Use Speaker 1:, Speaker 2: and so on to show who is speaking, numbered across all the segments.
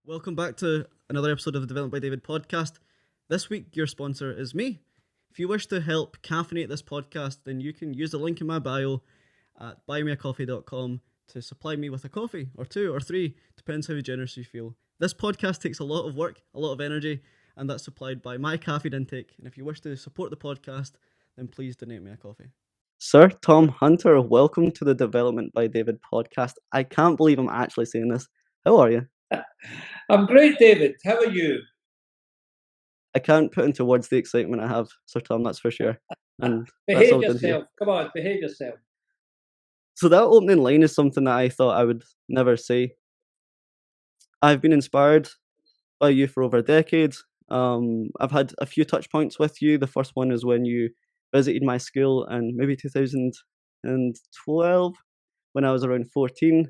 Speaker 1: Welcome back to another episode of the Development by David podcast. This week, your sponsor is me. If you wish to help caffeinate this podcast, then you can use the link in my bio at buymeacoffee.com to supply me with a coffee, or two, or three, depends how generous you feel. This podcast takes a lot of work, a lot of energy, and that's supplied by my caffeine intake. And if you wish to support the podcast, then please donate me a coffee. Sir Tom Hunter, welcome to the Development by David podcast. I can't believe I'm actually saying this. How are you?
Speaker 2: I'm great, David. How are you?
Speaker 1: I can't put into words the excitement I have, Sir Tom, that's for sure. And
Speaker 2: behave yourself. Come on, behave yourself.
Speaker 1: So that opening line is something that I thought I would never say. I've been inspired by you for over a decade. I've had a few touch points with you. The first one is when you visited my school in maybe 2012, when I was around 14,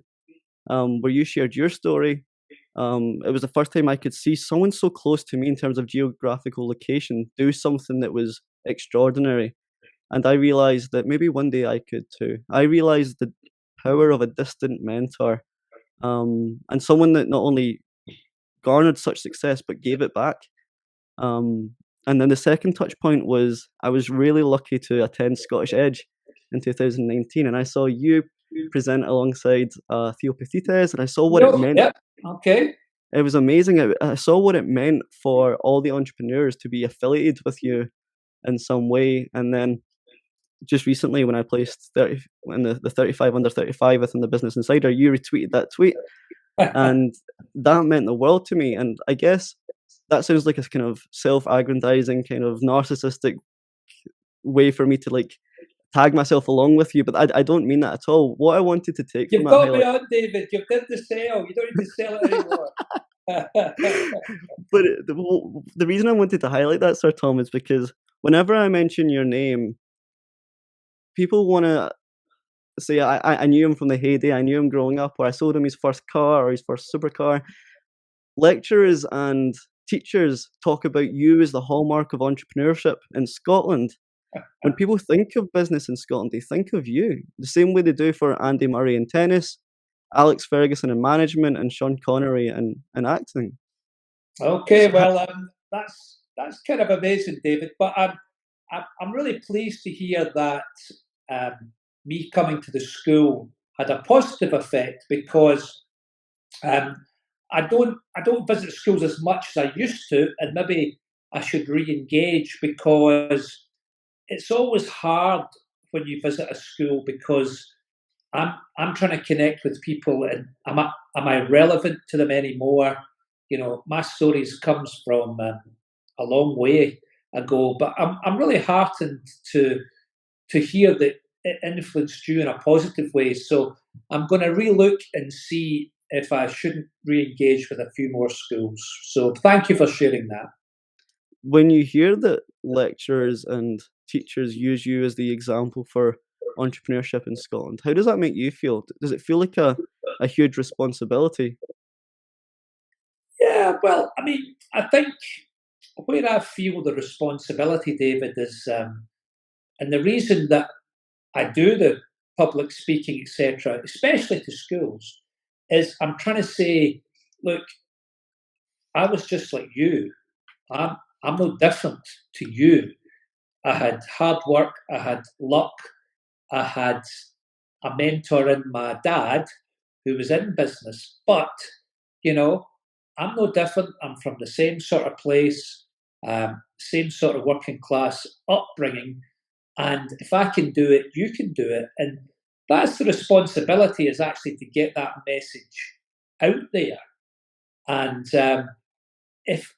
Speaker 1: where you shared your story. It was the first time I could see someone so close to me in terms of geographical location do something that was extraordinary. And I realized that maybe one day I could too. I realized the power of a distant mentor, and someone that not only garnered such success, but gave it back. And then the second touch point was I was really lucky to attend Scottish Edge in 2019, and I saw you present alongside Theo Petites, and I saw what it meant.
Speaker 2: Yep. Okay.
Speaker 1: It was amazing. I saw what it meant for all the entrepreneurs to be affiliated with you in some way. And then just recently, when I placed 30 in the 35 under 35 within the Business Insider, you retweeted that tweet, and that meant the world to me. And I guess that sounds like a kind of self-aggrandizing, kind of narcissistic way for me to tag myself along with you, but I don't mean that at all. What I wanted to take
Speaker 2: You've
Speaker 1: from
Speaker 2: got me on, David. You've did the sale. You don't need to sell it anymore.
Speaker 1: But the reason I wanted to highlight that, Sir Tom, is because whenever I mention your name, people want to say, I knew him from the heyday, I knew him growing up, or I sold him his first car or his first supercar. Lecturers and teachers talk about you as the hallmark of entrepreneurship in Scotland. When people think of business in Scotland, they think of you, the same way they do for Andy Murray in tennis, Alex Ferguson in management, and Sean Connery in acting.
Speaker 2: Okay, well, that's kind of amazing, David. But I'm really pleased to hear that me coming to the school had a positive effect, because I don't visit schools as much as I used to, and maybe I should re-engage, because it's always hard when you visit a school, because I'm trying to connect with people, and am I relevant to them anymore? You know, my stories comes from a long way ago, but I'm really heartened to hear that it influenced you in a positive way. So I'm going to relook and see if I shouldn't re-engage with a few more schools. So thank you for sharing that.
Speaker 1: When you hear that lecturers and teachers use you as the example for entrepreneurship in Scotland, how does that make you feel? Does it feel like a huge responsibility?
Speaker 2: Yeah, well, I mean, I think where I feel the responsibility, David, is, and the reason that I do the public speaking, etc., especially to schools, is I'm trying to say, look, I was just like you. I'm no different to you. I had hard work, I had luck, I had a mentor in my dad who was in business. But, you know, I'm no different. I'm from the same sort of place, same sort of working class upbringing. And if I can do it, you can do it. And that's the responsibility, is actually to get that message out there. And if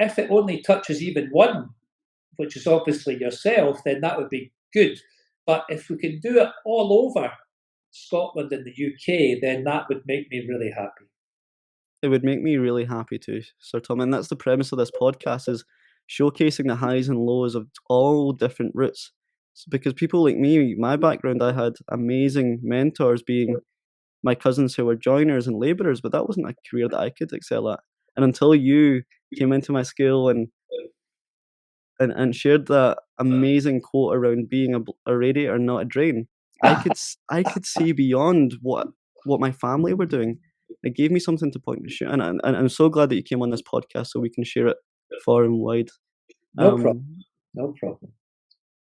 Speaker 2: it only touches even one, which is obviously yourself, then that would be good. But if we can do it all over Scotland and the UK, then that would make me really happy.
Speaker 1: It would make me really happy too, Sir Tom. And that's the premise of this podcast, is showcasing the highs and lows of all different routes. So because people like me, my background, I had amazing mentors, being my cousins who were joiners and labourers, but that wasn't a career that I could excel at. And until you came into my school and shared that amazing quote around being a radiator, not a drain, I could see beyond what my family were doing. it gave me something to point and shoot. And I'm so glad that you came on this podcast so we can share it far and wide.
Speaker 2: No problem.
Speaker 1: Um,
Speaker 2: No problem.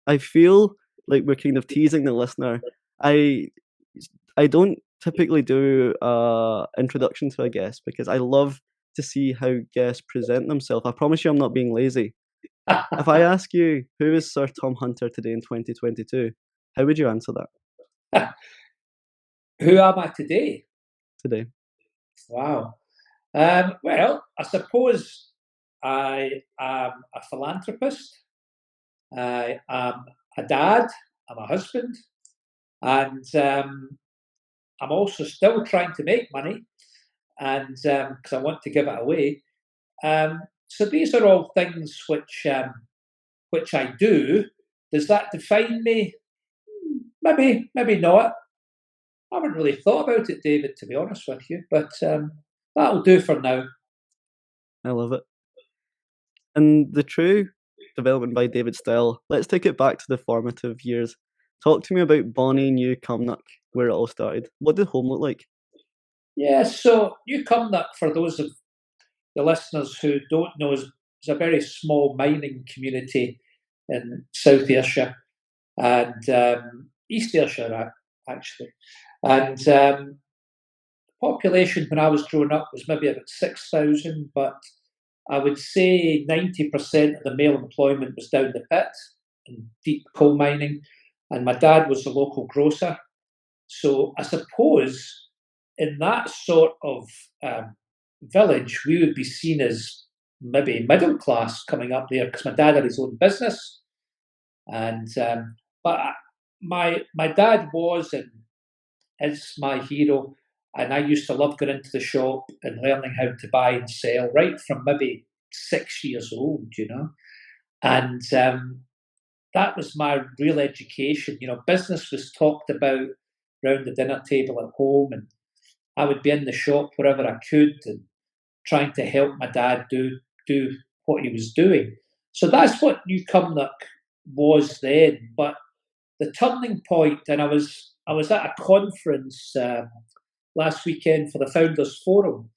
Speaker 1: I feel like we're kind of teasing the listener. I don't typically do introduction to a guest because I love to see how guests present themselves. I promise you I'm not being lazy. If I ask you, who is Sir Tom Hunter today in 2022, how would you answer that
Speaker 2: Who am I today?
Speaker 1: today?
Speaker 2: Wow. Well, I suppose I am a philanthropist. I am a dad. I'm a husband. And I'm also still trying to make money, and because I want to give it away. So these are all things which I do. Does that define me? Maybe not. I haven't really thought about it, David, to be honest with you, but that'll do for now.
Speaker 1: I love it. And the true development by David style, let's take it back to the formative years. Talk to me about Bonnie New Cumnock, where it all started. What did home look like?
Speaker 2: Yeah, so New Cumnock, for those of the listeners who don't know, is a very small mining community in South Ayrshire and East Ayrshire, actually. And population when I was growing up was maybe about 6,000, but I would say 90% of the male employment was down the pit in deep coal mining, and my dad was the local grocer. So I suppose in that sort of village, we would be seen as maybe middle class coming up there because my dad had his own business, and but my dad was and is my hero. And I used to love going into the shop and learning how to buy and sell right from maybe 6 years old, And that was my real education. Business was talked about around the dinner table at home, and I would be in the shop wherever I could and trying to help my dad do what he was doing. So that's what New Cumnock was then. But the turning point, and I was at a conference last weekend for the Founders Forum,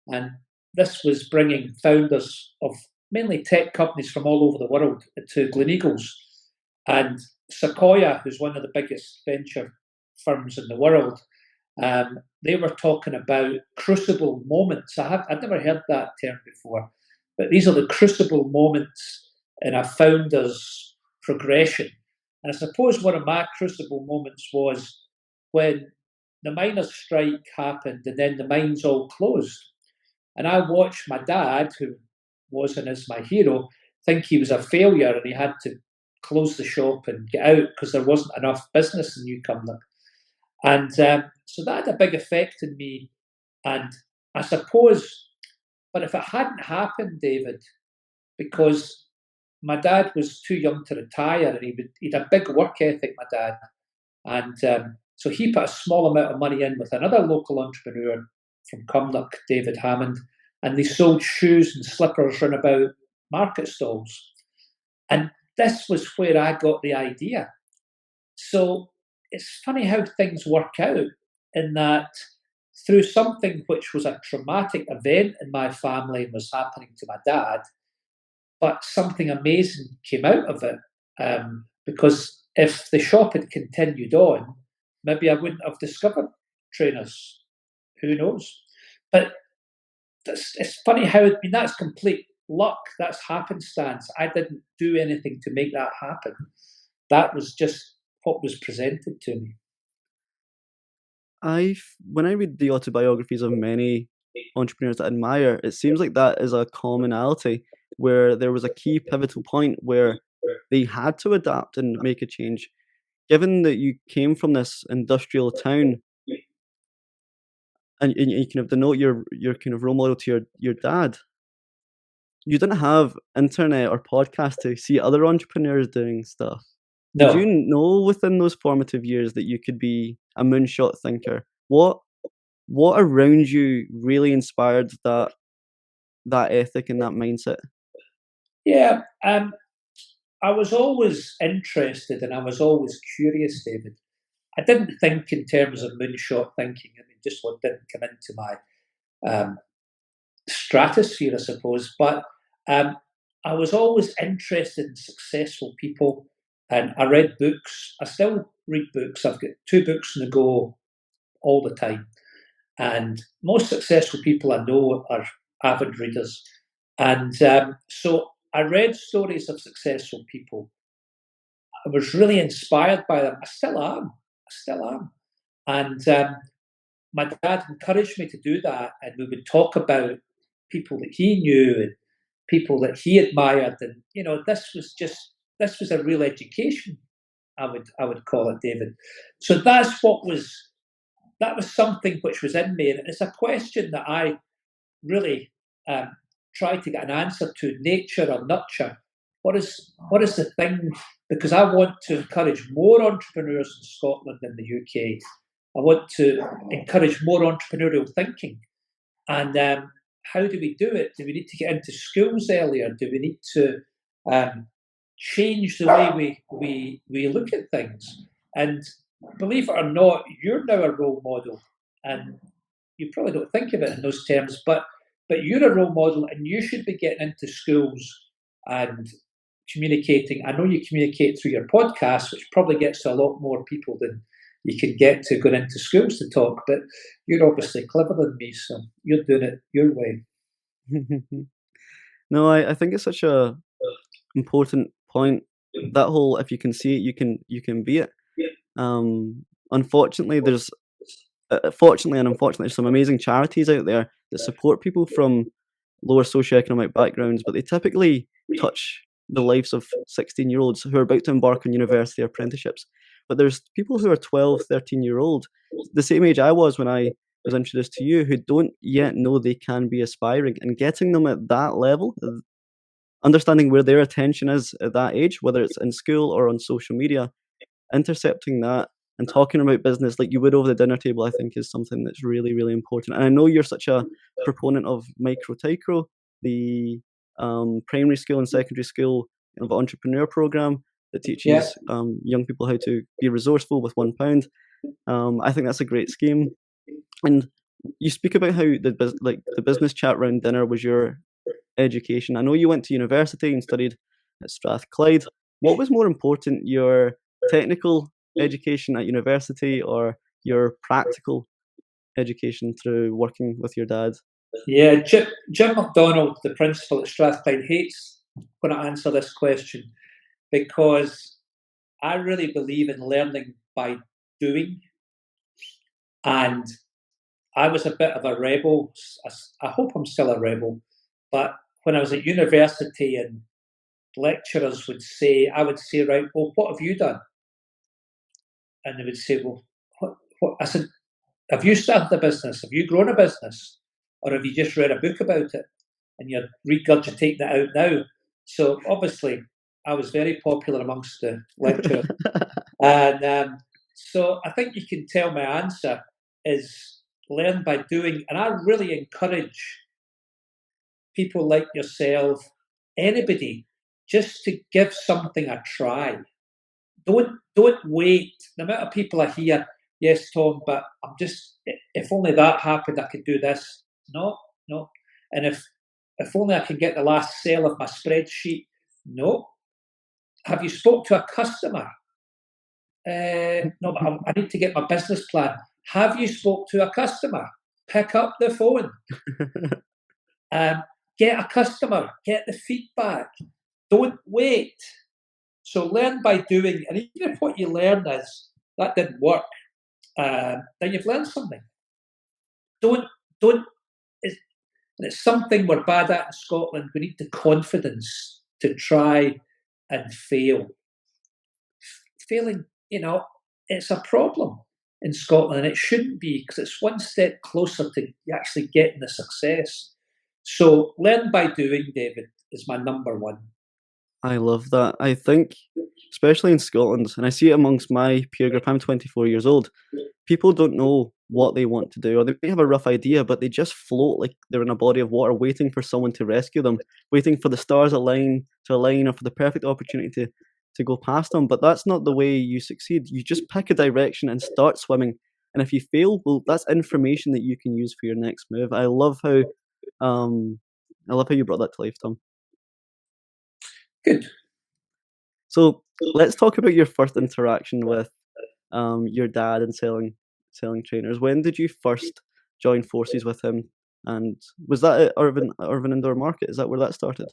Speaker 2: and this was bringing founders of mainly tech companies from all over the world to Gleneagles. And Sequoia, who's one of the biggest venture firms in the world, they were talking about crucible moments. I'd never heard that term before, but these are the crucible moments in a founder's progression. And I suppose one of my crucible moments was when the miners' strike happened and then the mines all closed. And I watched my dad, who was and is my hero, think he was a failure and he had to close the shop and get out because there wasn't enough business in New Cumnock. And so that had a big effect on me. And I suppose, but if it hadn't happened, David, because my dad was too young to retire and he'd a big work ethic, my dad. And so he put a small amount of money in with another local entrepreneur from Cumnock, David Hammond, and they sold shoes and slippers round about market stalls. And this was where I got the idea. So it's funny how things work out in that through something which was a traumatic event in my family and was happening to my dad, but something amazing came out of it. Because if the shop had continued on, maybe I wouldn't have discovered trainers. Who knows? But it's funny how, that's complete luck. That's happenstance. I didn't do anything to make that happen. That was just what was presented to me.
Speaker 1: When I read the autobiographies of many entrepreneurs that I admire, it seems like that is a commonality where there was a key pivotal point where they had to adapt and make a change. Given that you came from this industrial town, and you kind of denote your kind of role model to your dad, you didn't have internet or podcast to see other entrepreneurs doing stuff.
Speaker 2: No.
Speaker 1: Did you know within those formative years that you could be a moonshot thinker? What around you really inspired that ethic and that mindset?
Speaker 2: Yeah, I was always interested and I was always curious, David. I didn't think in terms of moonshot thinking. Just what didn't come into um, stratosphere, I suppose. But I was always interested in successful people, and I read books. I still read books. I've got 2 books on the go all the time. And most successful people I know are avid readers. And so I read stories of successful people. I was really inspired by them. I still am. And my dad encouraged me to do that. And we would talk about people that he knew and people that he admired. And, this was a real education, I would call it, David. So that was something which was in me. And it's a question that I really try to get an answer to: nature or nurture. What is the thing? Because I want to encourage more entrepreneurs in Scotland than the UK. I want to encourage more entrepreneurial thinking. And how do we do it? Do we need to get into schools earlier? Do we need to change the way we look at things? And believe it or not, you're now a role model, and you probably don't think of it in those terms, but you're a role model, and you should be getting into schools and communicating. I know you communicate through your podcast, which probably gets to a lot more people than you can get to going into schools to talk, but you're obviously cleverer than me, so you're doing it your way.
Speaker 1: No, I think it's such a important point. That whole, if you can see it, you can be it. Unfortunately, fortunately and unfortunately, there's some amazing charities out there that support people from lower socioeconomic backgrounds, but they typically touch the lives of 16-year-olds who are about to embark on university apprenticeships. But there's people who are 12, 13-year-old, the same age I was when I was introduced to you, who don't yet know they can be aspiring, and getting them at that level, understanding where their attention is at that age, whether it's in school or on social media, intercepting that and talking about business like you would over the dinner table, I think is something that's really, really important. And I know you're such a proponent of micro tycro, the primary school and secondary school entrepreneur program that teaches young people how to be resourceful with £1. I think that's a great scheme. And you speak about how the business chat round dinner was your education. I know you went to university and studied at Strathclyde. What was more important, your technical education at university or your practical education through working with your dad?
Speaker 2: Yeah, Jim MacDonald, the principal at Strathclyde, hates when I answer this question, because I really believe in learning by doing. And I was a bit of a rebel. I hope I'm still a rebel. But when I was at university and lecturers would say, I would say, right, well, what have you done? And they would say, well, what? I said, have you started a business? Have you grown a business? Or have you just read a book about it and you're regurgitating it out now? So obviously, I was very popular amongst the lecturers. And so I think you can tell my answer is learn by doing. And I really encourage people like yourself, anybody, just to give something a try. Don't wait. The amount of people I hear, yes, Tom, but I'm just, if only that happened, I could do this. No. And if only I can get the last sale of my spreadsheet. No. Have you spoke to a customer? No, but I need to get my business plan. Have you spoke to a customer? Pick up the phone. Get a customer. Get the feedback. Don't wait. So learn by doing. And even if what you learn is that didn't work, then you've learned something. Don't. It's something we're bad at in Scotland. We need the confidence to try and fail. Failing, it's a problem in Scotland, and it shouldn't be, because it's one step closer to actually getting the success. So learn by doing, David, is my number one.
Speaker 1: I love that. I think, especially in Scotland, and I see it amongst my peer group, I'm 24 years old, people don't know what they want to do, or they may have a rough idea, but they just float like they're in a body of water, waiting for someone to rescue them, waiting for the stars to align, or for the perfect opportunity to go past them. But that's not the way you succeed. You just pick a direction and start swimming, And if you fail, well, that's information that you can use for your next move. I love how you brought that to life, Tom.
Speaker 2: Good.
Speaker 1: So let's talk about your first interaction with your dad and selling trainers. When did you first join forces with him? And was that at Irvine Indoor Market? Is that where that started?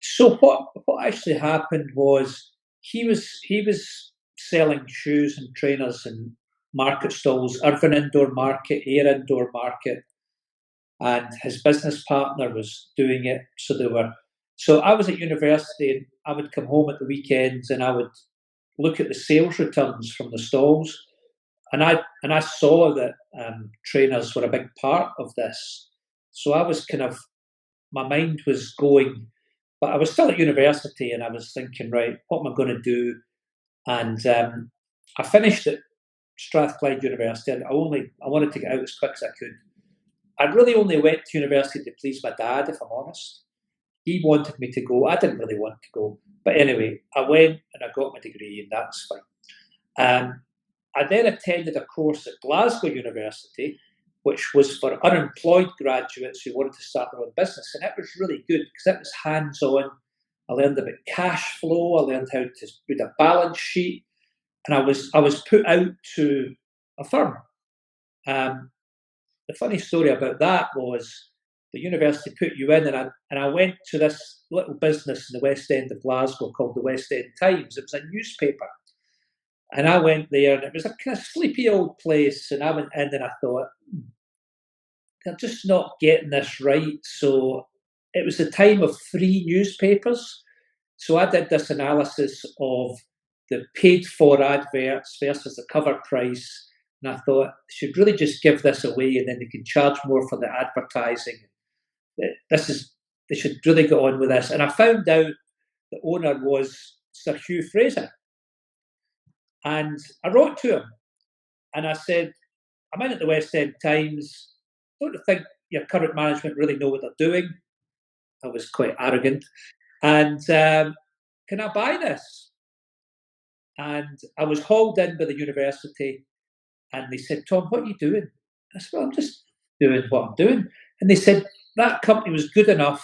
Speaker 2: So what actually happened was he was selling shoes and trainers in market stalls, Irvine Indoor Market, Ayr Indoor Market, and his business partner was doing it. So I was at university, and I would come home at the weekends, and I would look at the sales returns from the stalls, and I saw that trainers were a big part of this. So I was my mind was going, but I was still at university, and I was thinking, right, what am I going to do? And I finished at Strathclyde University, and I wanted to get out as quick as I could. I really only went to university to please my dad, if I'm honest. He wanted me to go. I didn't really want to go. But anyway, I went and I got my degree, and that's fine. I then attended a course at Glasgow University, which was for unemployed graduates who wanted to start their own business. And it was really good because it was hands-on. I learned about cash flow. I learned how to read a balance sheet. And I was put out to a firm. The funny story about that was the university put you in, and I went to this little business in the West End of Glasgow called the West End Times. It was a newspaper. And I went there, and it was a kind of sleepy old place. And I went in and I thought, they're just not getting this right. So it was the time of free newspapers. So I did this analysis of the paid for adverts versus the cover price. And I thought, they should really just give this away, and then they can charge more for the advertising. They should really go on with this. And I found out the owner was Sir Hugh Fraser. And I wrote to him and I said, I'm in at the West End Times. Don't you think your current management really know what they're doing? I was quite arrogant. And can I buy this? And I was hauled in by the university, and they said, Tom, what are you doing? I said, well, I'm just doing what I'm doing. And they said, that company was good enough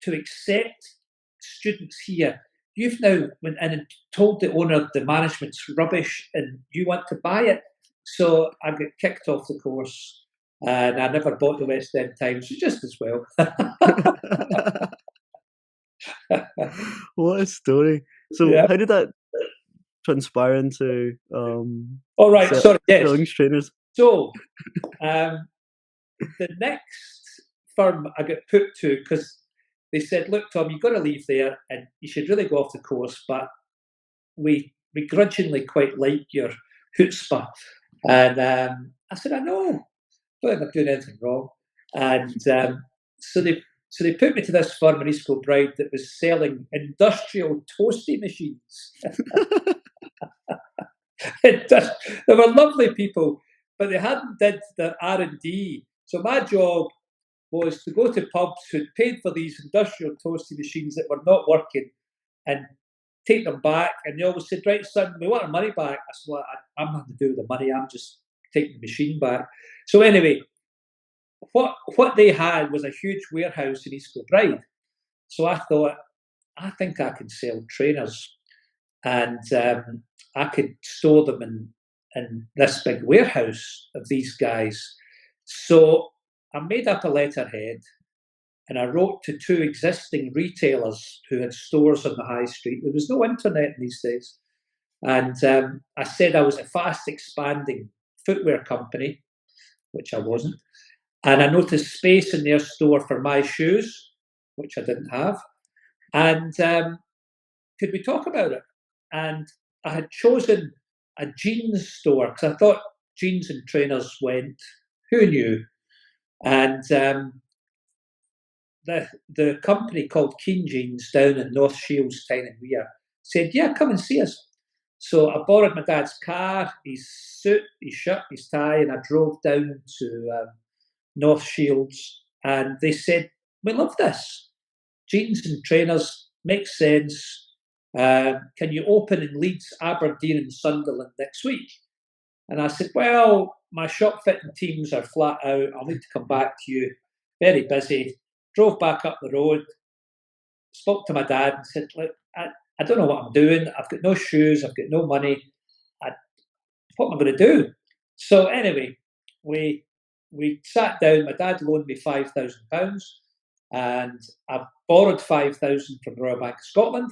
Speaker 2: to accept students here. You've now went in and told the owner the management's rubbish and you want to buy it. So I got kicked off the course, and I never bought the West End Times, just as well.
Speaker 1: What a story. So
Speaker 2: Yeah.
Speaker 1: how did that transpire into
Speaker 2: all right, sorry, yes.
Speaker 1: selling trainers?
Speaker 2: So the next firm I got put to, because they said, look, Tom, you've got to leave there and you should really go off the course, but we begrudgingly quite like your chutzpah. And I said, I know, I don't think I'm doing anything wrong. And so they put me to this firm in East Kilbride that was selling industrial toasty machines. They were lovely people, but they hadn't did their R&D. So my job was to go to pubs who'd paid for these industrial toasty machines that were not working and take them back. And they always said, right, son, we want our money back. I said, well, I'm nothing to do with the money. I'm just taking the machine back. So anyway, what they had was a huge warehouse in East Kilbride. So I thought, I think I can sell trainers, and I could store them in this big warehouse of these guys. So I made up a letterhead and I wrote to 2 existing retailers who had stores on the high street. There was no internet in these days. And I said I was a fast expanding footwear company, which I wasn't. And I noticed space in their store for my shoes, which I didn't have. And could we talk about it? And I had chosen a jeans store because I thought jeans and trainers went. Who knew? And the company called Keen Jeans down in North Shields, Tyne and Weir, said, yeah, come and see us. So I borrowed my dad's car, his suit, his shirt, his tie, and I drove down to North Shields, and they said, we love this. Jeans and trainers, makes sense. Can you open in Leeds, Aberdeen and Sunderland next week? And I said, well, my shop fitting teams are flat out. I'll need to come back to you. Very busy. Drove back up the road, spoke to my dad and said, look, I don't know what I'm doing. I've got no shoes. I've got no money. What am I going to do? So anyway, we sat down. My dad loaned me £5,000, and I borrowed 5,000 from the Royal Bank of Scotland,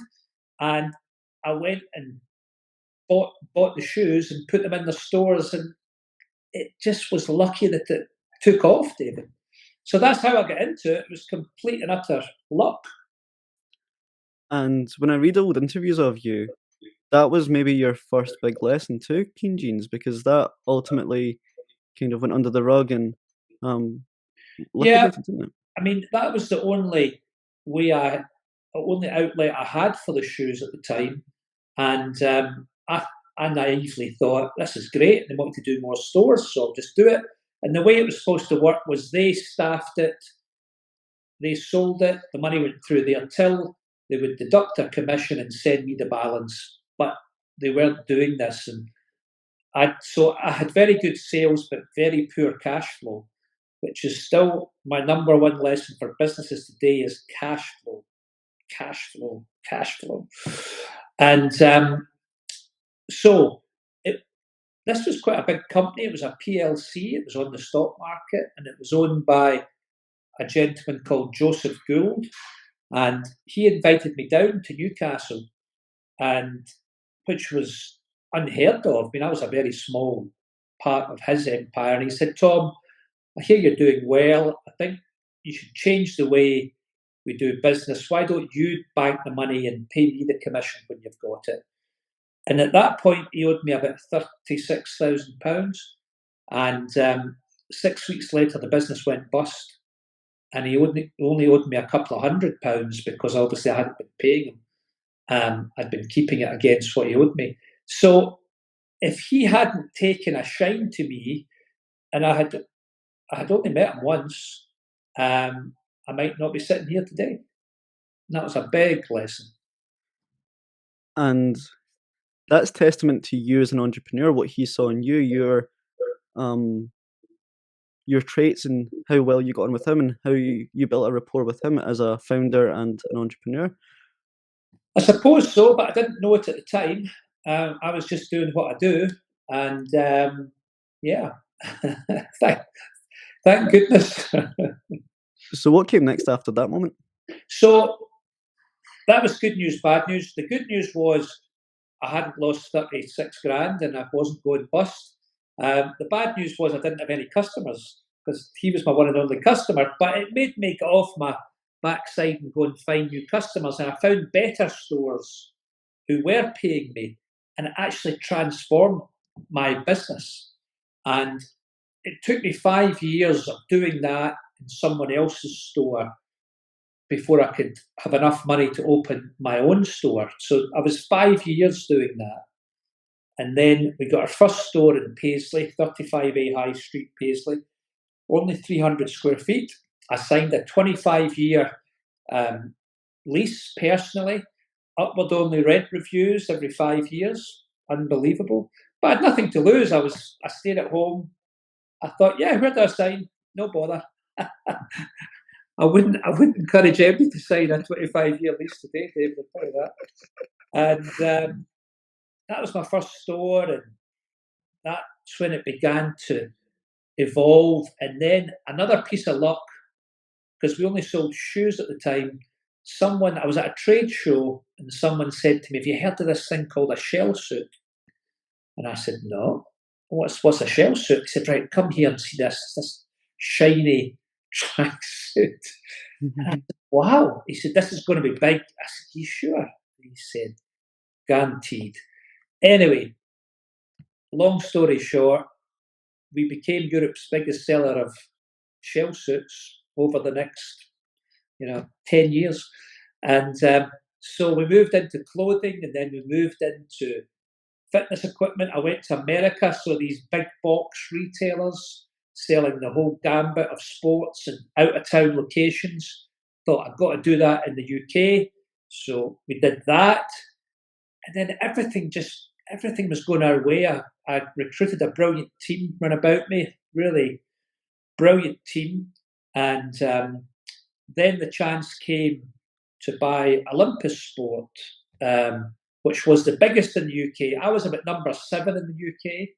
Speaker 2: and I went and bought the shoes and put them in the stores, and it just was lucky that it took off, David. So that's how I got into it. It was complete and utter luck.
Speaker 1: And when I read old interviews of you, that was maybe your first big lesson too, Keen Jeans, because that ultimately kind of went under the rug and liquidated, didn't it?
Speaker 2: I mean, that was the only only outlet I had for the shoes at the time. And I naively thought, this is great. They want to do more stores, so I'll just do it. And the way it was supposed to work was they staffed it, they sold it, the money went through their till, they would deduct their commission and send me the balance. But they weren't doing this. And so I had very good sales, but very poor cash flow, which is still my number one lesson for businesses today is cash flow, cash flow, cash flow. And so this was quite a big company. It was a PLC. It was on the stock market, and it was owned by a gentleman called Joseph Gould. And he invited me down to Newcastle, and which was unheard of. I mean, I was a very small part of his empire. And he said, Tom, I hear you're doing well. I think you should change the way we do business. Why don't you bank the money and pay me the commission when you've got it? And at that point, he owed me about £36,000. And 6 weeks later, the business went bust. And he only owed me a couple of £100 because obviously I hadn't been paying him. I'd been keeping it against what he owed me. So if he hadn't taken a shine to me, and I had only met him once, I might not be sitting here today. And that was a big lesson.
Speaker 1: And that's testament to you as an entrepreneur, what he saw in you, your traits and how well you got on with him and how you built a rapport with him as a founder and an entrepreneur.
Speaker 2: I suppose so, but I didn't know it at the time. I was just doing what I do. And yeah, thank goodness.
Speaker 1: So what came next after that moment?
Speaker 2: So that was good news, bad news. The good news was I hadn't lost 36 grand and I wasn't going bust. The bad news was I didn't have any customers because he was my one and only customer, but it made me get off my backside and go and find new customers. And I found better stores who were paying me, and it actually transformed my business. And it took me 5 years of doing that in someone else's store before I could have enough money to open my own store. So I was 5 years doing that. And then we got our first store in Paisley, 35A High Street, Paisley, only 300 square feet. I signed a 25-year lease personally, upward only rent reviews every 5 years. Unbelievable. But I had nothing to lose. I stayed at home. I thought, yeah, where do I sign? No bother. I wouldn't encourage anybody to sign a 25-year lease today, David, I'll tell you that. And that was my first store, and that's when it began to evolve. And then another piece of luck, because we only sold shoes at the time. I was at a trade show, and someone said to me, have you heard of this thing called a shell suit? And I said, no. What's a shell suit? He said, right, come here and see this shiny tracksuit. Said, wow. He said, this is going to be big. I said, you sure? He said, guaranteed. Anyway, long story short, we became Europe's biggest seller of shell suits over the next 10 years. And so we moved into clothing, and then we moved into fitness equipment. I went to America, so these big box retailers selling the whole gambit of sports and out-of-town locations. Thought I've got to do that in the UK. So we did that. And then everything just everything was going our way. I recruited a brilliant team run about me, really brilliant team. And then the chance came to buy Olympus Sport, which was the biggest in the UK. I was about number 7 in the UK.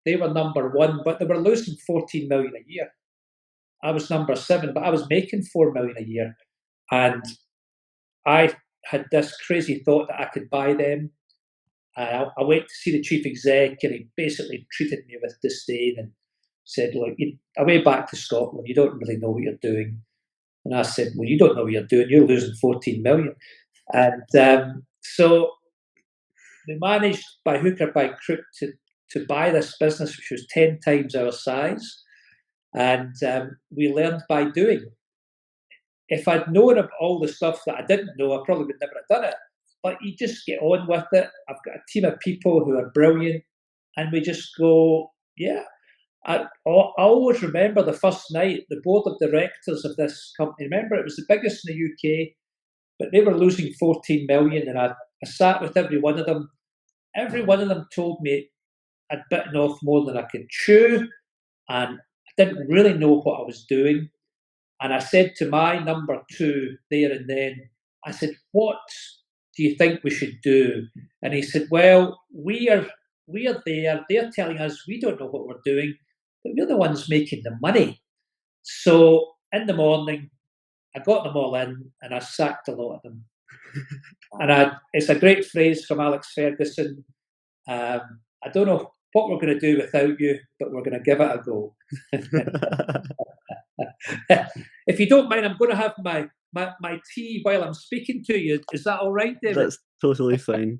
Speaker 2: They were number 1, but they were losing 14 million a year. I was number 7, but I was making 4 million a year. And I had this crazy thought that I could buy them. I went to see the chief exec, and he basically treated me with disdain and said, look, away back to Scotland, you don't really know what you're doing. And I said, well, you don't know what you're doing. You're losing 14 million. And so they managed by hook or by crook to buy this business, which was 10 times our size. And we learned by doing. If I'd known of all the stuff that I didn't know, I probably would never have done it. But you just get on with it. I've got a team of people who are brilliant, and we just go, yeah. I always remember the first night, the board of directors of this company, remember it was the biggest in the UK, but they were losing 14 million, and I sat with every one of them. Every one of them told me I'd bitten off more than I could chew, and I didn't really know what I was doing. And I said to my number 2 there and then, I said, what do you think we should do? And he said, well, we are there. They're telling us we don't know what we're doing, but we're the ones making the money. So in the morning, I got them all in, and I sacked a lot of them. And it's a great phrase from Alex Ferguson. I don't know what we're going to do without you, but we're going to give it a go. If you don't mind, I'm going to have my tea while I'm speaking to you. Is that all right, David?
Speaker 1: That's totally fine.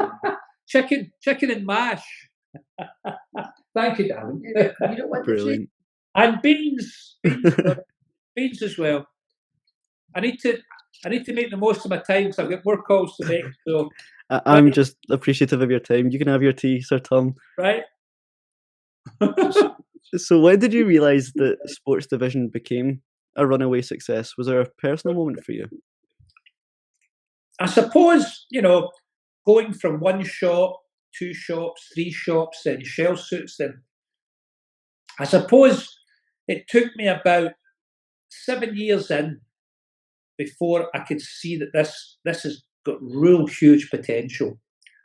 Speaker 2: Chicken and mash. Thank you, darling.
Speaker 3: You don't want
Speaker 1: Brilliant.
Speaker 2: And beans as well. I need to make the most of my time because I've got more calls to make. So
Speaker 1: I'm just appreciative of your time. You can have your tea, Sir Tom.
Speaker 2: Right.
Speaker 1: So when did you realise that sports division became a runaway success? Was there a personal moment for you?
Speaker 2: I suppose, going from one shop, 2 shops, 3 shops, then shell suits, then I suppose it took me about 7 years in before I could see that this has got real huge potential.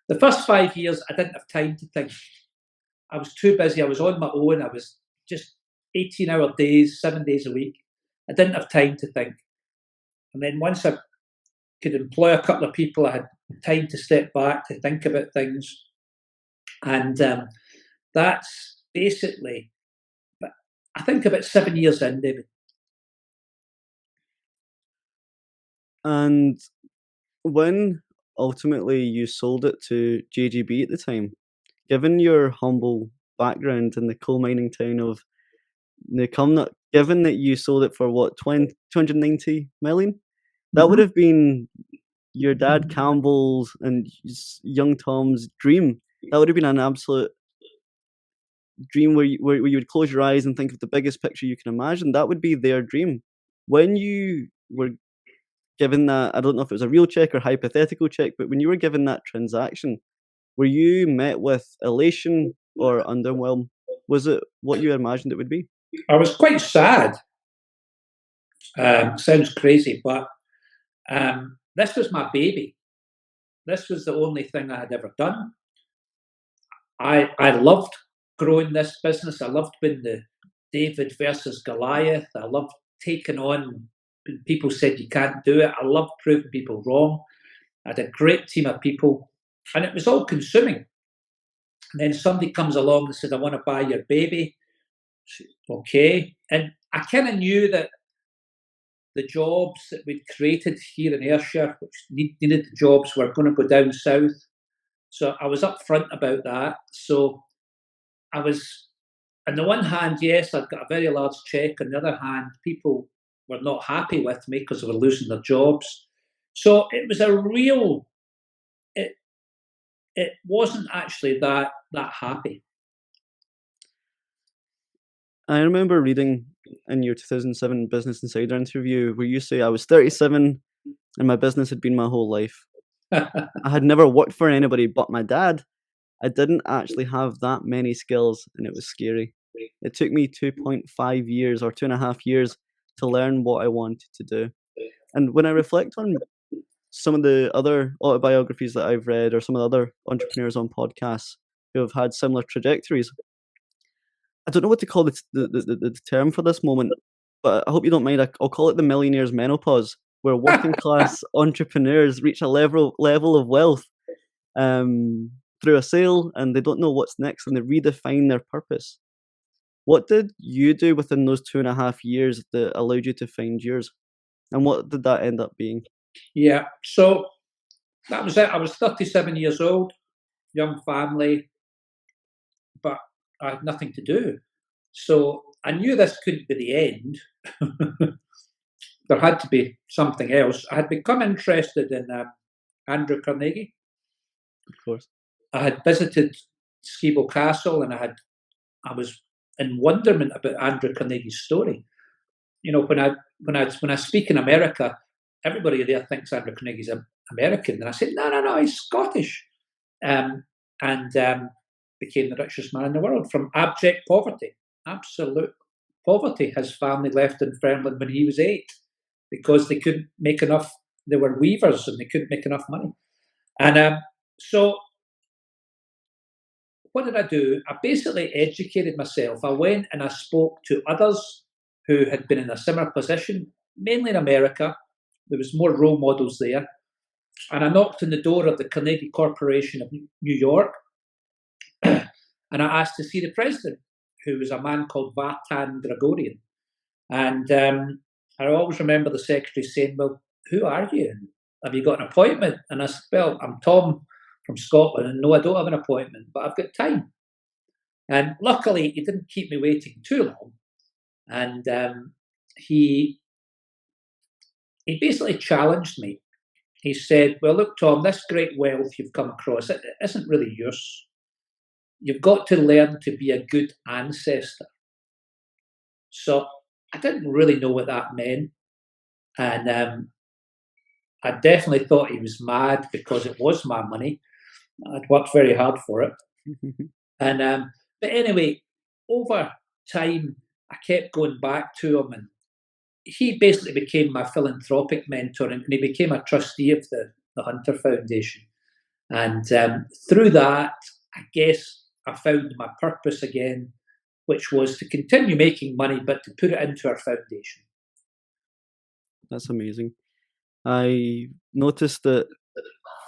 Speaker 2: The first 5 years, I didn't have time to think. I was too busy. I was on my own. I was just 18-hour days, 7 days a week. I didn't have time to think. And then once I could employ a couple of people, I had time to step back, to think about things. And that's basically, I think about 7 years in, David.
Speaker 1: And when ultimately you sold it to JGB at the time, given your humble background in the coal mining town of the Cumnock, given that you sold it for what, 290 million? That would have been your dad Campbell's and young Tom's dream. That would have been an absolute dream where you would close your eyes and think of the biggest picture you can imagine. That would be their dream. When you were given that, I don't know if it was a real check or hypothetical check, but when you were given that transaction, were you met with elation or underwhelmed? Was it what you imagined it would be?
Speaker 2: I was quite sad. Sounds crazy, but this was my baby. This was the only thing I had ever done. I loved growing this business. I loved being the David versus Goliath. I loved taking on when people said you can't do it. I loved proving people wrong. I had a great team of people, and it was all consuming. And then somebody comes along and said, I want to buy your baby. Okay. And I kind of knew that the jobs that we'd created here in Ayrshire, which needed the jobs, were going to go down south. So I was upfront about that. So I was, on the one hand, yes, I'd got a very large check. On the other hand, people were not happy with me because they were losing their jobs. So it was a real, it wasn't actually that happy.
Speaker 1: I remember reading in your 2007 Business Insider interview where you say, I was 37 and my business had been my whole life. I had never worked for anybody but my dad. I didn't actually have that many skills, and it was scary. It took me 2.5 years or 2.5 years to learn what I wanted to do. And when I reflect on some of the other autobiographies that I've read, or some of the other entrepreneurs on podcasts who have had similar trajectories, I don't know what to call the term for this moment, but I hope you don't mind. I'll call it the millionaire's menopause, where working class entrepreneurs reach a level of wealth um, through a sale, and they don't know what's next, and they redefine their purpose. What did you do within those 2.5 years that allowed you to find yours, and what did that end up being?
Speaker 2: Yeah, so that was it. I was 37 years old, young family, but I had nothing to do. So I knew this couldn't be the end. There had to be something else. I had become interested in Andrew Carnegie.
Speaker 1: Of course. I
Speaker 2: had visited Skibo Castle, and I was in wonderment about Andrew Carnegie's story. You know, when I speak in America, everybody there thinks Andrew Carnegie's American, and I said, no, he's Scottish, and became the richest man in the world from abject poverty, absolute poverty. His family left in Dunfermline when he was 8 because they couldn't make enough. They were weavers and they couldn't make enough money, and so. What did I do? I basically educated myself. I went and I spoke to others who had been in a similar position, mainly in America. There was more role models there. And I knocked on the door of the Carnegie Corporation of New York, and I asked to see the president, who was a man called Vartan Gregorian. And I always remember the secretary saying, well, who are you? Have you got an appointment? And I said, well, I'm Tom from Scotland, and no, I don't have an appointment, but I've got time. And luckily, he didn't keep me waiting too long. And he basically challenged me. He said, well, look, Tom, this great wealth you've come across, it isn't really yours. You've got to learn to be a good ancestor. So I didn't really know what that meant. And I definitely thought he was mad because it was my money. I'd worked very hard for it. And but anyway, over time, I kept going back to him, and he basically became my philanthropic mentor, and he became a trustee of the Hunter Foundation. And through that, I guess I found my purpose again, which was to continue making money, but to put it into our foundation.
Speaker 1: That's amazing. I noticed that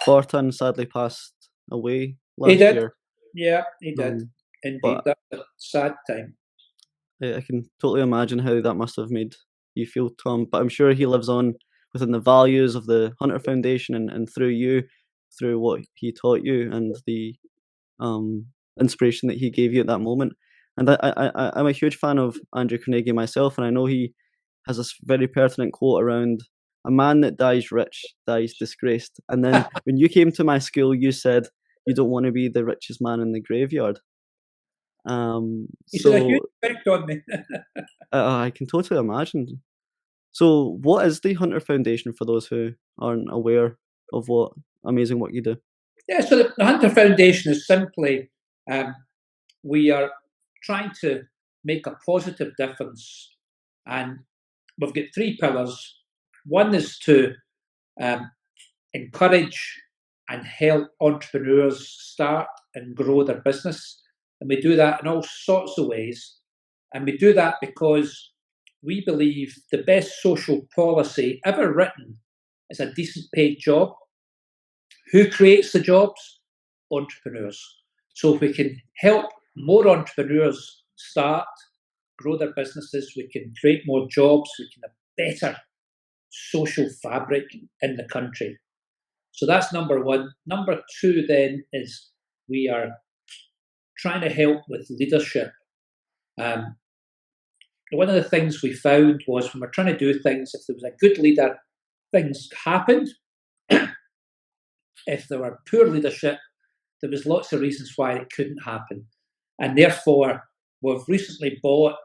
Speaker 1: Vartan sadly passed away last year.
Speaker 2: Yeah, he did. Indeed, that's a sad time.
Speaker 1: I can totally imagine how that must have made you feel, Tom. But I'm sure he lives on within the values of the Hunter Foundation, and through you, through what he taught you, and the inspiration that he gave you at that moment. And I'm a huge fan of Andrew Carnegie myself, and I know he has this very pertinent quote around a man that dies rich dies disgraced. And then when you came to my school, you said you don't want to be the richest man in the graveyard.
Speaker 2: It's a huge effect on me.
Speaker 1: I can totally imagine. So what is the Hunter Foundation for those who aren't aware of what amazing work you do?
Speaker 2: Yeah, so the Hunter Foundation is simply, we are trying to make a positive difference, and we've got 3 pillars. One is to encourage and help entrepreneurs start and grow their business. And we do that in all sorts of ways. And we do that because we believe the best social policy ever written is a decent paid job. Who creates the jobs? Entrepreneurs. So if we can help more entrepreneurs start, grow their businesses, we can create more jobs, we can have better social fabric in the country. So that's number one. Number 2 then is we are trying to help with leadership. One of the things we found was when we're trying to do things, if there was a good leader, things happened. If there were poor leadership, there was lots of reasons why it couldn't happen. And therefore, we've recently bought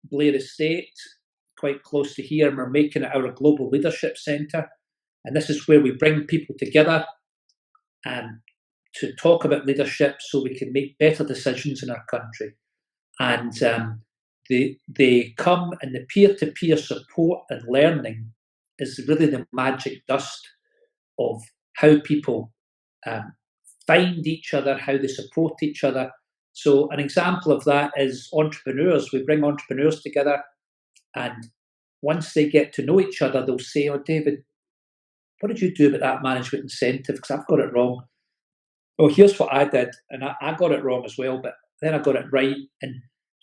Speaker 2: Blair Estate, quite close to here, and we're making it our global leadership centre. And this is where we bring people together and to talk about leadership so we can make better decisions in our country. And they come, and the peer-to-peer support and learning is really the magic dust of how people find each other, how they support each other. So an example of that is entrepreneurs. We bring entrepreneurs together, and once they get to know each other, they'll say, "Oh, David, what did you do about that management incentive? Because I've got it wrong." "Oh, here's what I did, and I got it wrong as well, but then I got it right." And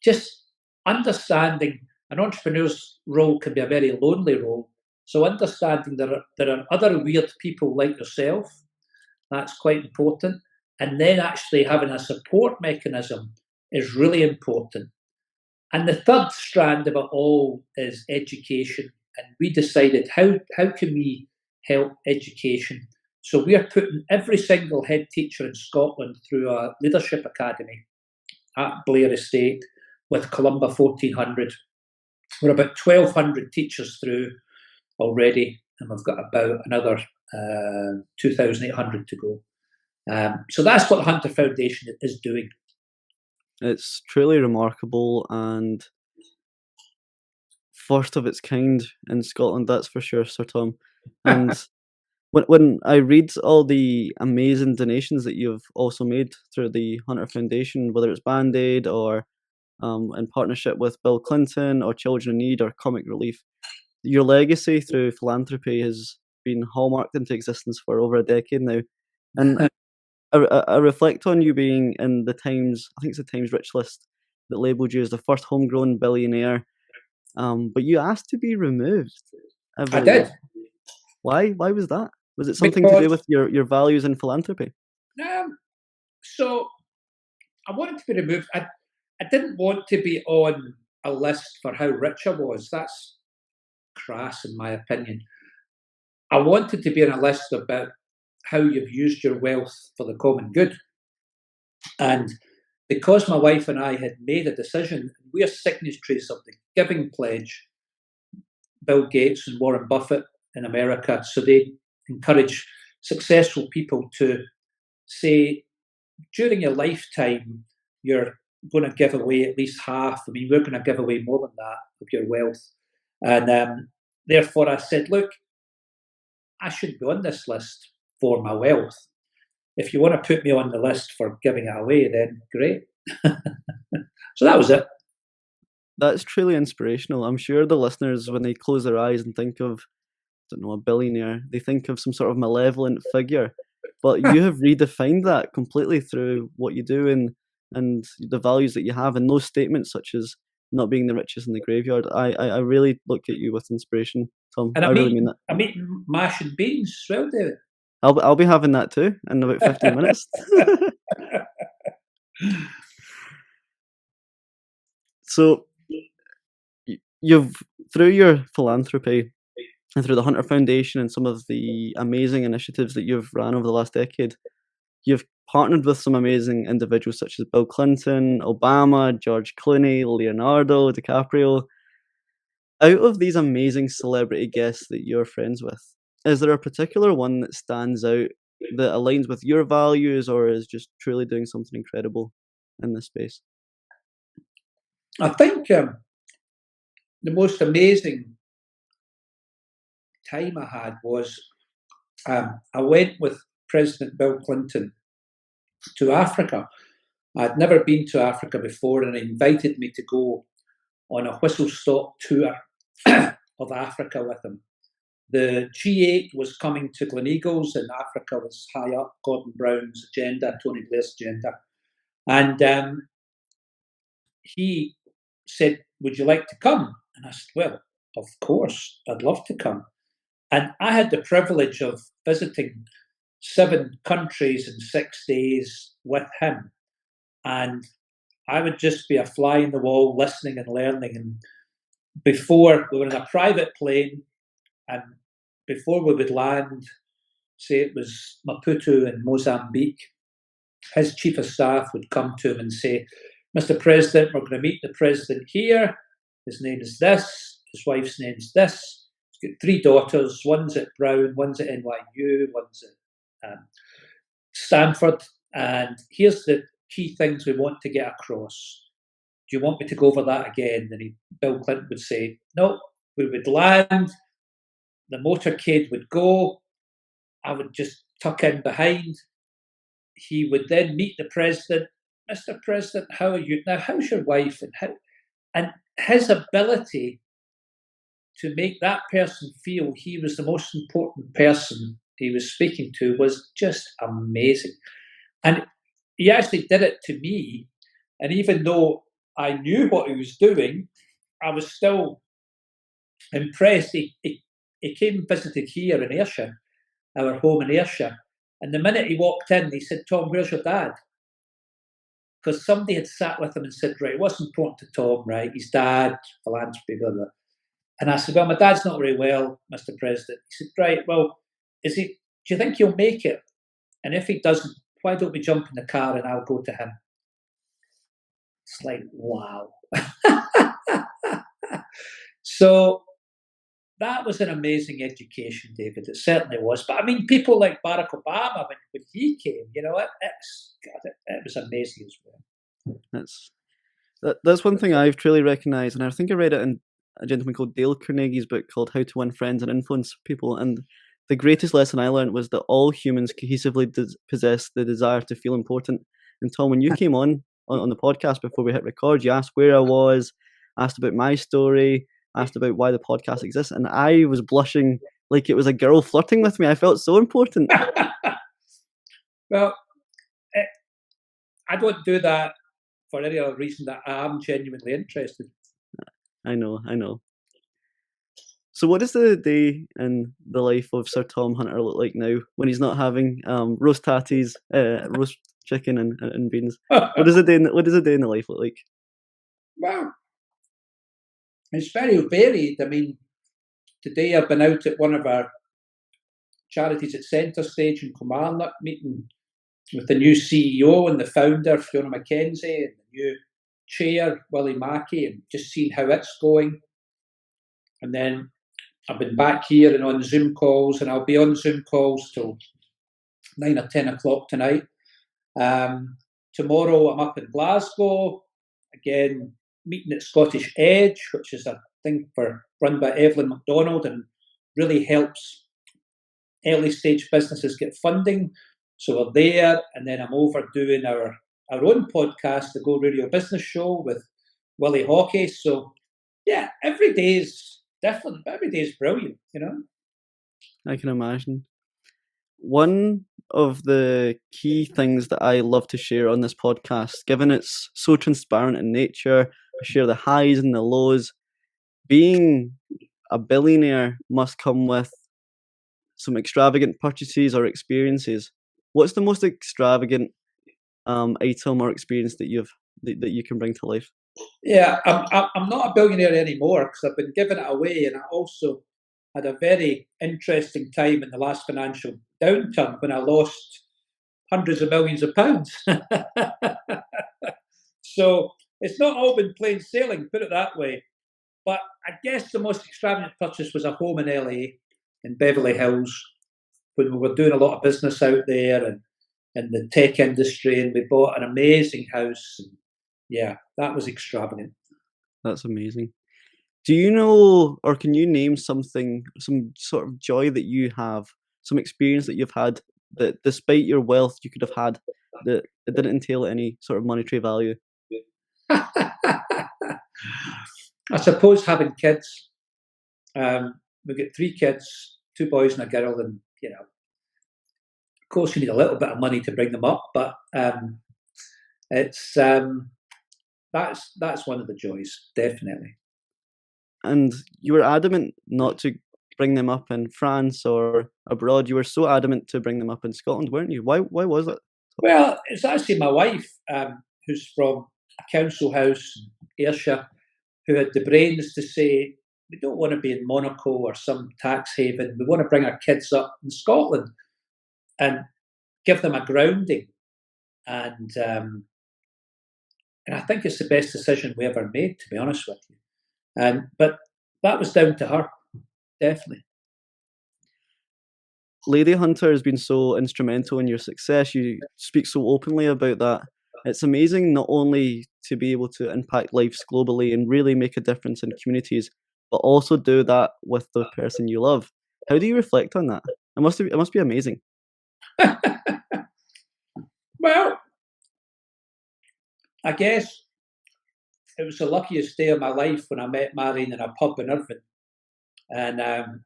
Speaker 2: just understanding an entrepreneur's role can be a very lonely role. So understanding there are other weird people like yourself, that's quite important. And then actually having a support mechanism is really important. And the third strand of it all is education. And we decided how can we help education? So we are putting every single head teacher in Scotland through a leadership academy at Blair Estate with Columba 1400. We're about 1,200 teachers through already, and we've got about another 2,800 to go. So that's what the Hunter Foundation is doing.
Speaker 1: It's truly remarkable and first of its kind in Scotland, that's for sure, Sir Tom. And when I read all the amazing donations that you've also made through the Hunter Foundation, whether it's Band-Aid or in partnership with Bill Clinton or Children in Need or Comic Relief, your legacy through philanthropy has been hallmarked into existence for over a decade now. And I reflect on you being in the Times, I think it's the Times Rich list, that labelled you as the first homegrown billionaire. But you asked to be removed.
Speaker 2: I did.
Speaker 1: Why? Why was that? Was it something to do with your values in philanthropy?
Speaker 2: So I wanted to be removed. I didn't want to be on a list for how rich I was. That's crass, in my opinion. I wanted to be on a list about how you've used your wealth for the common good. And because my wife and I had made a decision, we are signatories of the Giving Pledge, Bill Gates and Warren Buffett in America. So they encourage successful people to say, during your lifetime, you're going to give away at least half. I mean, we're going to give away more than that of your wealth. And therefore I said, look, I should be on this list for my wealth. If you want to put me on the list for giving it away, then great. So that was it.
Speaker 1: That's truly inspirational. I'm sure the listeners, when they close their eyes and think of, I don't know, a billionaire, they think of some sort of malevolent figure. But you have redefined that completely through what you do and the values that you have, and those statements such as not being the richest in the graveyard. I really look at you with inspiration, Tom.
Speaker 2: And
Speaker 1: I really mean that.
Speaker 2: I'm eating mash and beans as well, David.
Speaker 1: I'll be having that too in about 15 minutes. So you've, through your philanthropy and through the Hunter Foundation and some of the amazing initiatives that you've ran over the last decade, you've partnered with some amazing individuals such as Bill Clinton, Obama, George Clooney, Leonardo DiCaprio. Out of these amazing celebrity guests that you're friends with, is there a particular one that stands out that aligns with your values or is just truly doing something incredible in this space?
Speaker 2: I think the most amazing time I had was I went with President Bill Clinton to Africa. I'd never been to Africa before, and he invited me to go on a whistle-stop tour of Africa with him. The G8 was coming to Gleneagles, and Africa was high up, Gordon Brown's agenda, Tony Blair's agenda. And he said, would you like to come? And I said, well, of course, I'd love to come. And I had the privilege of visiting 7 countries in 6 days with him. And I would just be a fly in the wall, listening and learning. And before, we were in a private plane, and before we would land, say it was Maputo in Mozambique, his chief of staff would come to him and say, Mr. President, we're going to meet the president here. His name is this. His wife's name's this. He's got 3 daughters. One's at Brown, one's at NYU, one's at Stanford. and here's the key things we want to get across. Do you want me to go over that again? And Bill Clinton would say, no, we would land, the motorcade would go, I would just tuck in behind. He would then meet the president. Mr. President, how are you? Now, how's your wife? And his ability to make that person feel he was the most important person he was speaking to was just amazing. And he actually did it to me. And even though I knew what he was doing, I was still impressed. He came and visited here in Ayrshire, our home in Ayrshire. And the minute he walked in, he said, Tom, where's your dad? Because somebody had sat with him and said, right, what's important to Tom, right? His dad, philanthropy, blah, blah. And I said, well, my dad's not very well, Mr. President. He said, right, well, do you think he'll make it? And if he doesn't, why don't we jump in the car and I'll go to him? It's like, wow. So that was an amazing education, David. It certainly was. But I mean, people like Barack Obama, when he came, it was amazing as
Speaker 1: well. That's one thing I've truly recognised, and I think I read it in a gentleman called Dale Carnegie's book called How to Win Friends and Influence People. And the greatest lesson I learned was that all humans cohesively possess the desire to feel important. And Tom, when you came on the podcast before we hit record, you asked where I was, asked about my story, asked about why the podcast exists, and I was blushing like it was a girl flirting with me. I felt so important.
Speaker 2: Well, I don't do that for any other reason that I'm genuinely interested.
Speaker 1: I know. So what does the day in the life of Sir Tom Hunter look like now when he's not having roast tatties, roast chicken and beans? What does a day in the life look like?
Speaker 2: Well, it's very varied. I mean, today I've been out at one of our charities at Centre Stage in Cumnock, meeting with the new CEO and the founder, Fiona McKenzie, and the new chair, Willie Mackey, and just seeing how it's going. And then I've been back here and on Zoom calls, and I'll be on Zoom calls till 9 or 10 o'clock tonight. Tomorrow I'm up in Glasgow, again, meeting at Scottish Edge, which is a thing run by Evelyn MacDonald and really helps early stage businesses get funding. So we're there, and then I'm over doing our own podcast, the Go Radio Business Show with Willie Hawkey. So yeah, every day is different, but every day is brilliant,
Speaker 1: I can imagine. One of the key things that I love to share on this podcast, given it's so transparent in nature, I share the highs and the lows. Being a billionaire must come with some extravagant purchases or experiences. What's the most extravagant item or experience that you can bring to life?
Speaker 2: Yeah, I'm not a billionaire anymore because I've been giving it away, and I also had a very interesting time in the last financial downturn when I lost hundreds of millions of pounds. So it's not all been plain sailing, put it that way. But I guess the most extravagant purchase was a home in LA, in Beverly Hills, when we were doing a lot of business out there and in the tech industry, and we bought an amazing house. And yeah, that was extravagant.
Speaker 1: That's amazing. Do you know, or can you name something, some sort of joy that you have, some experience that you've had that despite your wealth you could have had that it didn't entail any sort of monetary value?
Speaker 2: I suppose having kids. We've got 3 kids, 2 boys and a girl, and of course you need a little bit of money to bring them up, but it's that's one of the joys, definitely.
Speaker 1: And you were adamant not to bring them up in France or abroad. You were so adamant to bring them up in Scotland, weren't you? Why was it?
Speaker 2: Well, it's actually my wife, who's from a council house in Ayrshire, who had the brains to say, we don't want to be in Monaco or some tax haven. We want to bring our kids up in Scotland and give them a grounding. And I think it's the best decision we ever made, to be honest with you. But that was down to her, definitely.
Speaker 1: Lady Hunter has been so instrumental in your success. You speak so openly about that. It's amazing not only to be able to impact lives globally and really make a difference in communities, but also do that with the person you love. How do you reflect on that? It must be amazing.
Speaker 2: Well, I guess it was the luckiest day of my life when I met Marion in a pub in Irvine, and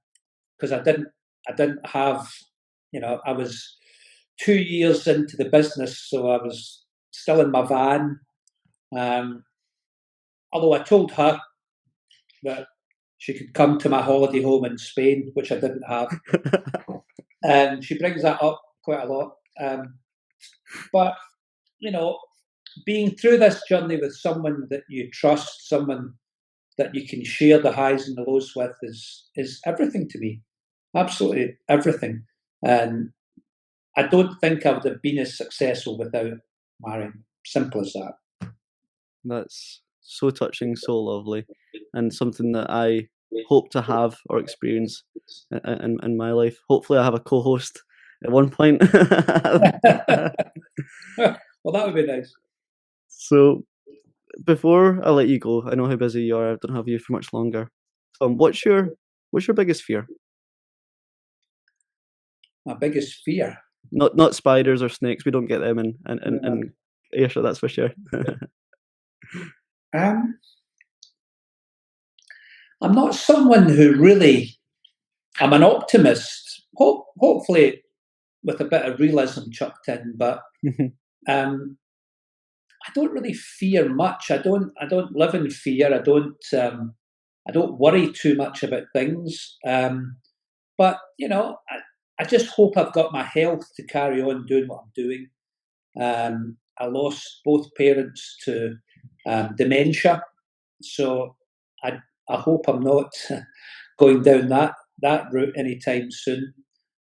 Speaker 2: because I didn't have, I was 2 years into the business, so I was still in my van. Um, Although I told her that she could come to my holiday home in Spain, which I didn't have, and she brings that up quite a lot. But being through this journey with someone that you trust, someone that you can share the highs and the lows with, is everything to me. Absolutely everything. And I don't think I would have been as successful without Marion. Simple as that.
Speaker 1: That's so touching, so lovely, and something that I hope to have or experience in my life. Hopefully, I have a co-host at one point.
Speaker 2: Well, that would be nice.
Speaker 1: So, before I let you go, I know how busy you are. I don't have you for much longer. What's your biggest fear?
Speaker 2: My biggest fear.
Speaker 1: Not spiders or snakes. We don't get them in Ayrshire, that's for sure.
Speaker 2: I'm not someone who really. I'm an optimist. Hopefully, with a bit of realism chucked in, but I don't really fear much. I don't live in fear. I don't worry too much about things. But I just hope I've got my health to carry on doing what I'm doing. I lost both parents to dementia, so I hope I'm not going down that route anytime soon.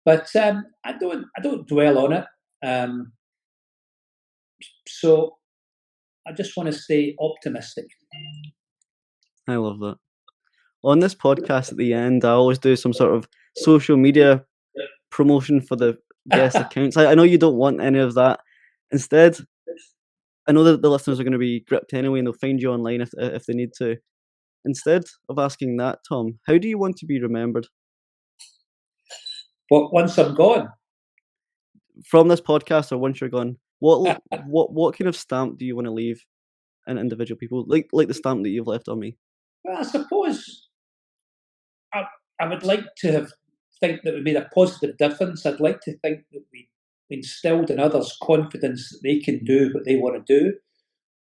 Speaker 2: But I don't dwell on it. So I just want to stay optimistic.
Speaker 1: I love that. On this podcast at the end, I always do some sort of social media promotion for the guest accounts. I know you don't want any of that. Instead, I know that the listeners are going to be gripped anyway and they'll find you online if they need to. Instead of asking that, Tom, how do you want to be remembered?
Speaker 2: But once I'm gone?
Speaker 1: From this podcast or once you're gone, what kind of stamp do you want to leave in individual people, like the stamp that you've left on me?
Speaker 2: Well, I suppose I would like to think that we made a positive difference. I'd like to think that we instilled in others confidence that they can do what they want to do.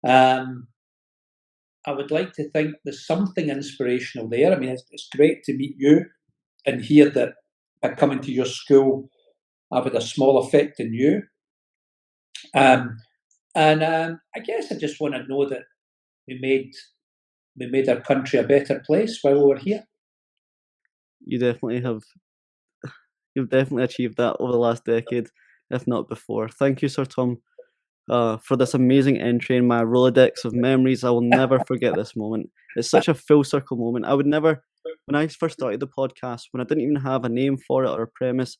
Speaker 2: I would like to think there's something inspirational there. I mean, it's great to meet you and hear that by coming to your school, I've had a small effect on you. And I guess I just want to know that we made our country a better place while we were here.
Speaker 1: You definitely have. You've definitely achieved that over the last decade, if not before. Thank you, Sir Tom, for this amazing entry in my Rolodex of memories. I will never forget this moment. It's such a full circle moment. I would never, when I first started the podcast, when I didn't even have a name for it or a premise,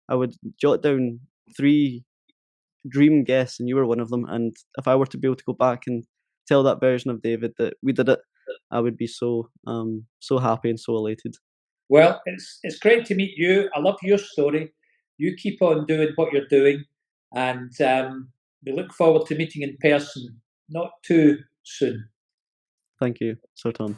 Speaker 1: I would jot down 3 dream guests, and you were one of them. And if I were to be able to go back and tell that version of David that we did it, I would be so happy and so elated.
Speaker 2: Well, it's great to meet you. I love your story. You keep on doing what you're doing, and we look forward to meeting in person not too soon.
Speaker 1: Thank you, Sir Tom.